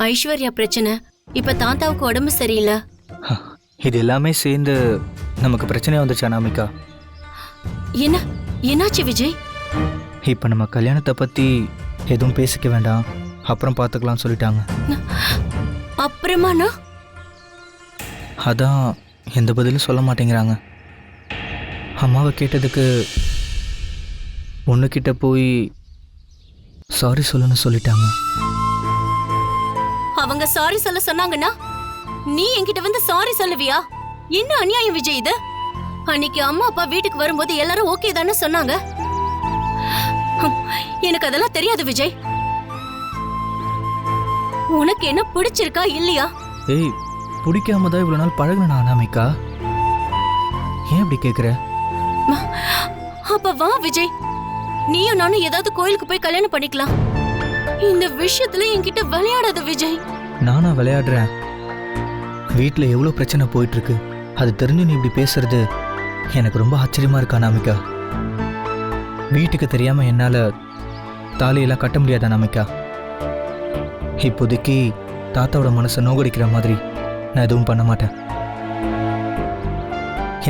ஐஸ்வர்யா பிரச்சனை, இப்ப தாத்தாவுக்கு உடம்பு சரியில்லை. இது எல்லாமே சேர்ந்து நமக்கு பிரச்சனையா வந்துச்சு அனாமிகா. என்னாச்சு விஜய்? இப்போ நம்ம கல்யாணத்தை பற்றி எதுவும் பேசிக்க வேண்டாம், அப்புறம் பார்த்துக்கலாம்னு சொல்லிட்டாங்க. அப்புறமாண்ணா? அதான் எந்த பதிலும் சொல்ல மாட்டேங்கிறாங்க. அம்மாவை கேட்டதுக்கு ஒன்றுக்கிட்ட போய் சாரி சொல்லணும்னு சொல்லிட்டாங்க. அவங்க சாரி சொல்ல சொன்னாங்கன்னா நீ என்கிட்ட வந்து சாரி சொல்லுவியா? என்ன அநியாயம் விஜய் இது? அன்னைக்கு அம்மா அப்பா வீட்டுக்கு வரும்போது எல்லாரும் ஓகே தானே சொன்னாங்க. எனக்கு அதெல்லாம் தெரியாது விஜய். உனக்கு என்ன பிடிச்சிருக்கா இல்லையா? ஏய், பிடிக்காம தான் இவ்வளவு நாள் பழகுனா அனாமிகா. ஏன் இப்படி கேக்குற? அப்ப வா விஜய், நீயும் நானும் ஏதாவது கோயிலுக்கு போய் கல்யாணம் பண்ணிக்கலாம். இந்த விஷயத்துல என்கிட்ட விளையாடாத விஜய். நானா விளையாடுறேன்? வீட்டுல எவ்வளவு பிரச்சனை போயிட்டு இருக்கு, அது தெரிஞ்சு நீ இப்படி பேசுறது எனக்கு ரொம்ப ஆச்சரியமா இருக்கு அனாமிகா. வீட்டுக்கு தெரியாம என்னால தாலியெல்லாம் கட்ட முடியாது அனாமிகா. இப்போதைக்கு தாத்தாவோட மனசை நோகடிக்கிற மாதிரி நான் எதுவும் பண்ண மாட்டேன்.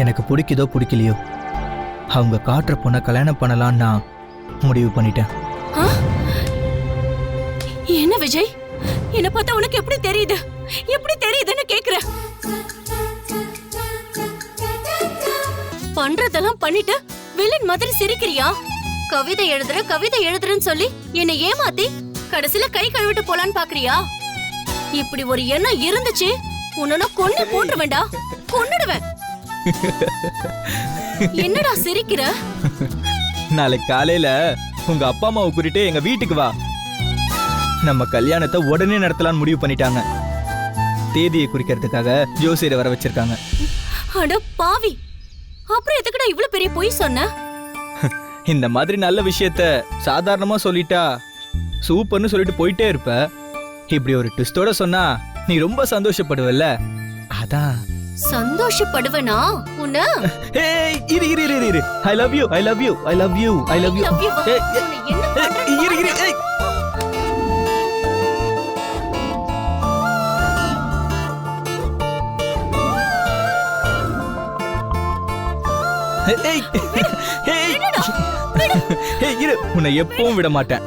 எனக்கு பிடிக்குதோ பிடிக்கலையோ, அவங்க காட்டுற பொண்ணை கல்யாணம் பண்ணலான்னு நான் முடிவு பண்ணிட்டேன். என்ன விஜய், என்ன பார்த்தா உனக்கு எப்படி தெரியுது? எப்படி தெரியுதுன்னு கேக்குற? பண்றதெல்லாம் பண்ணிட்டு வில்லன் மாதிரி சிரிக்கிறியா? கவிதை எழுதுறன்னு சொல்லி என்னை ஏமாத்தி கடைசியில கை கழுவிட்டு போலான்னு பாக்குறியா? இப்படி ஒரு எண்ணம் இருந்துச்சு, உன்ன கொன்னு போட்டுருவேண்டா, கொன்னுடுவேன். என்னடா சிரிக்கிற? நாளைக்கு காலையில உங்க அப்பா அம்மாவை கூட்டிட்டு எங்க வீட்டுக்கு வா. நம்ம கல்யாணத்தை உடனே நடத்தலாம்னு முடிவு பண்ணிட்டாங்க. தேதியை குறிக்கிறதுக்காக ஜோசியரை வர வச்சிருக்காங்க. அட பாவி, அப்புறம் எதுக்குடா இவ்வளவு பெரிய பொய் சொன்ன? இந்த மாதிரி நல்ல விஷயத்த சாதாரணமா சொல்லிட்டா சூப்பர்னு சொல்லிட்டு போயிட்டே இருப்ப. இப்படி ஒரு ட்விஸ்டோட சொன்னா நீ ரொம்ப சந்தோஷப்படுவல்ல, அதான். சந்தோஷப்படுவனா உன்ன? ஏய், இரு இரு இரு இரு. I love you, I love you, I love you, I love you. இரு இரு. ஏய் ஏய் ஏய், இரு, உன்னை எப்பவும் விட மாட்டேன்.